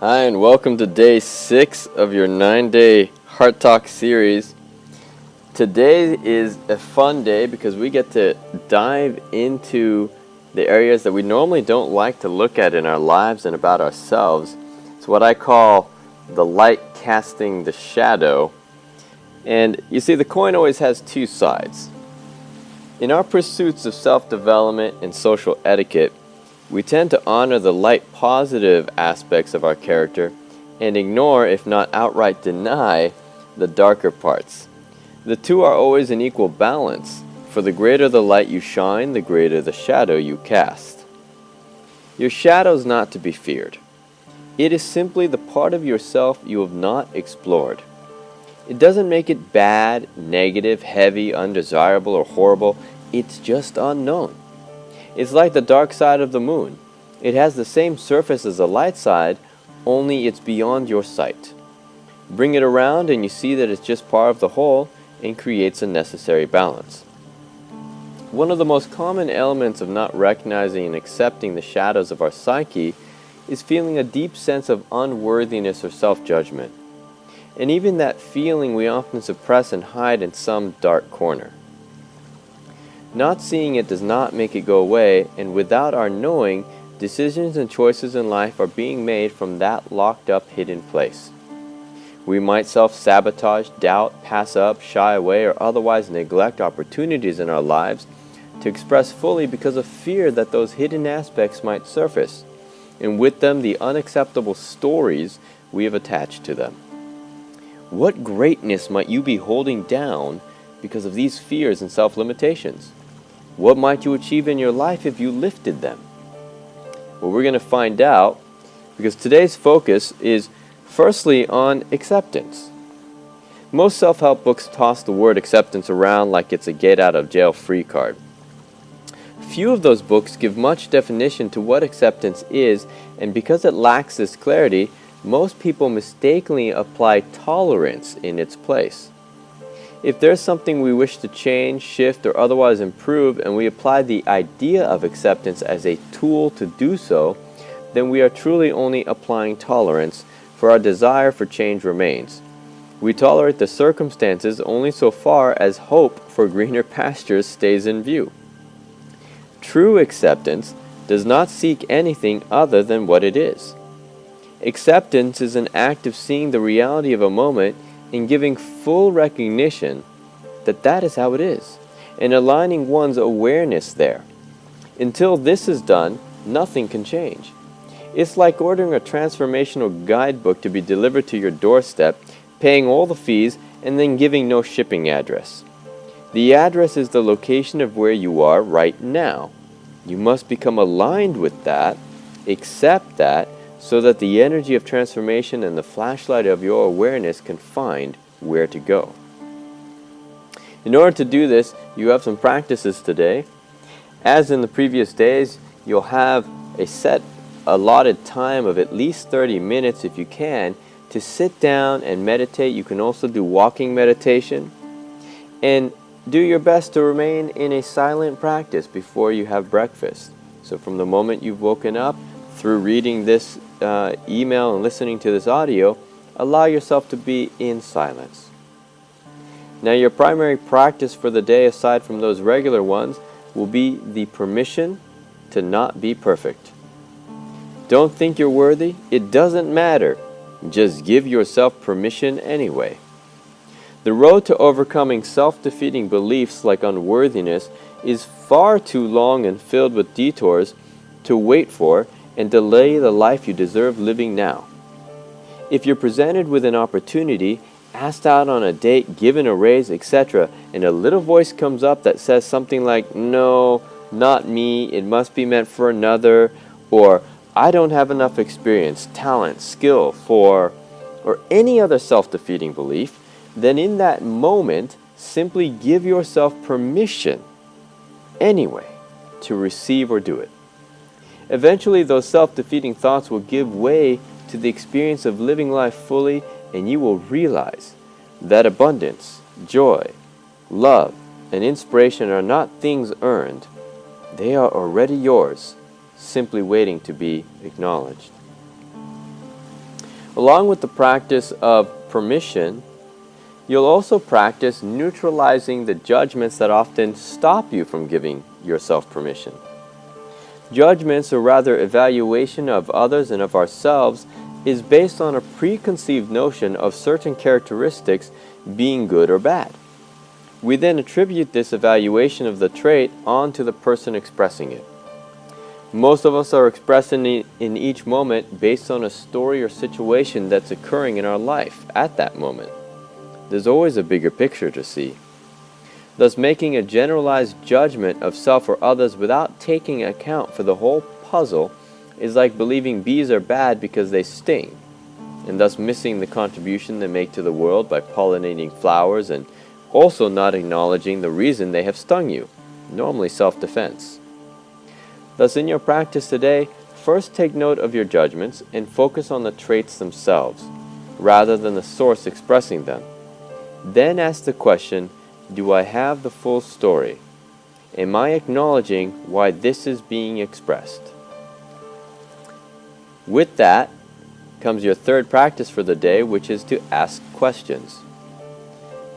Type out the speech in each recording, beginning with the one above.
Hi, and welcome to day 6 of your 9-day Heart Talk series. Today is a fun day because we get to dive into the areas that we normally don't like to look at in our lives and about ourselves. It's what I call the light casting the shadow. And you see, the coin always has two sides. In our pursuits of self-development and social etiquette, we tend to honor the light positive aspects of our character and ignore, if not outright deny, the darker parts. The two are always in equal balance, for the greater the light you shine, the greater the shadow you cast. Your shadow is not to be feared. It is simply the part of yourself you have not explored. It doesn't make it bad, negative, heavy, undesirable, or horrible. It's just unknown. It's like the dark side of the moon. It has the same surface as the light side, only it's beyond your sight. Bring it around and you see that it's just part of the whole and creates a necessary balance. One of the most common elements of not recognizing and accepting the shadows of our psyche is feeling a deep sense of unworthiness or self-judgment. And even that feeling we often suppress and hide in some dark corner. Not seeing it does not make it go away, and without our knowing, decisions and choices in life are being made from that locked up hidden place. We might self-sabotage, doubt, pass up, shy away, or otherwise neglect opportunities in our lives to express fully because of fear that those hidden aspects might surface, and with them the unacceptable stories we have attached to them. What greatness might you be holding down because of these fears and self-limitations? What might you achieve in your life if you lifted them? Well, we're going to find out because today's focus is firstly on acceptance. Most self-help books toss the word acceptance around like it's a get-out-of-jail-free card. Few of those books give much definition to what acceptance is, and because it lacks this clarity, most people mistakenly apply tolerance in its place. If there's something we wish to change, shift, or otherwise improve, and we apply the idea of acceptance as a tool to do so, then we are truly only applying tolerance, for our desire for change remains. We tolerate the circumstances only so far as hope for greener pastures stays in view. True acceptance does not seek anything other than what it is. Acceptance is an act of seeing the reality of a moment and giving full recognition that that is how it is, and aligning one's awareness there. Until this is done, nothing can change. It's like ordering a transformational guidebook to be delivered to your doorstep, paying all the fees, and then giving no shipping address. The address is the location of where you are right now. You must become aligned with that, accept that, so that the energy of transformation and the flashlight of your awareness can find where to go. In order to do this, you have some practices today. As in the previous days, you'll have a set allotted time of at least 30 minutes if you can to sit down and meditate. You can also do walking meditation. And do your best to remain in a silent practice before you have breakfast. So from the moment you've woken up, through reading this email and listening to this audio, allow yourself to be in silence. Now, your primary practice for the day, aside from those regular ones, will be the permission to not be perfect. Don't think you're worthy. It doesn't matter. Just give yourself permission anyway. The road to overcoming self-defeating beliefs like unworthiness is far too long and filled with detours to wait for and delay the life you deserve living now. If you're presented with an opportunity, asked out on a date, given a raise, etc., and a little voice comes up that says something like, "No, not me, it must be meant for another," or "I don't have enough experience, talent, skill for," or any other self-defeating belief, then in that moment, simply give yourself permission, anyway, to receive or do it. Eventually, those self-defeating thoughts will give way to the experience of living life fully, and you will realize that abundance, joy, love, and inspiration are not things earned. They are already yours, simply waiting to be acknowledged. Along with the practice of permission, you'll also practice neutralizing the judgments that often stop you from giving yourself permission. Judgments, or rather evaluation of others and of ourselves, is based on a preconceived notion of certain characteristics being good or bad. We then attribute this evaluation of the trait onto the person expressing it. Most of us are expressing it in each moment based on a story or situation that's occurring in our life at that moment. There's always a bigger picture to see. Thus, making a generalized judgment of self or others without taking account for the whole puzzle is like believing bees are bad because they sting, and thus missing the contribution they make to the world by pollinating flowers and also not acknowledging the reason they have stung you, normally self-defense. Thus, in your practice today, first take note of your judgments and focus on the traits themselves, rather than the source expressing them. Then ask the question, do I have the full story? Am I acknowledging why this is being expressed? With that comes your third practice for the day, which is to ask questions.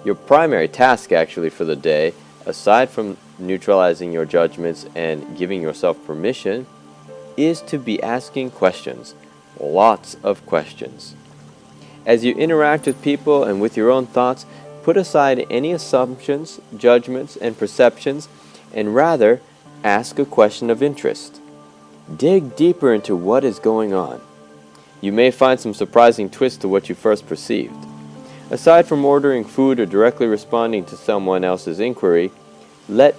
Your primary task actually for the day, aside from neutralizing your judgments and giving yourself permission, is to be asking questions. Lots of questions. As you interact with people and with your own thoughts, put aside any assumptions, judgments, and perceptions, and rather ask a question of interest. Dig deeper into what is going on. You may find some surprising twists to what you first perceived. Aside from ordering food or directly responding to someone else's inquiry, let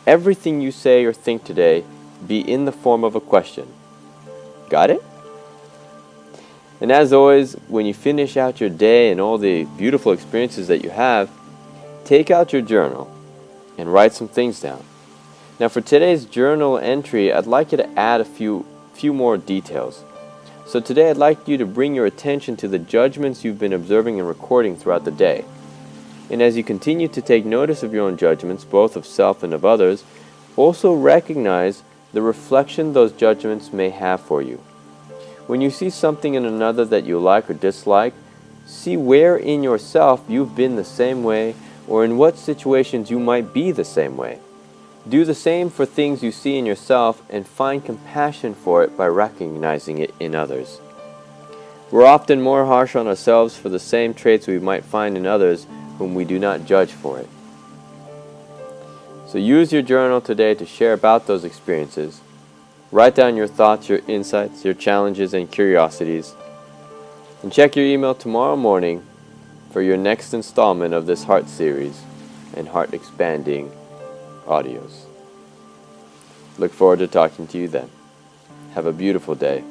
everything you say or think today be in the form of a question. Got it? And as always, when you finish out your day and all the beautiful experiences that you have, take out your journal and write some things down. Now for today's journal entry, I'd like you to add a few more details. So today I'd like you to bring your attention to the judgments you've been observing and recording throughout the day. And as you continue to take notice of your own judgments, both of self and of others, also recognize the reflection those judgments may have for you. When you see something in another that you like or dislike, see where in yourself you've been the same way, or in what situations you might be the same way. Do the same for things you see in yourself and find compassion for it by recognizing it in others. We're often more harsh on ourselves for the same traits we might find in others whom we do not judge for it. So use your journal today to share about those experiences. Write down your thoughts, your insights, your challenges, and curiosities. And check your email tomorrow morning for your next installment of this Heart series and heart-expanding audios. Look forward to talking to you then. Have a beautiful day.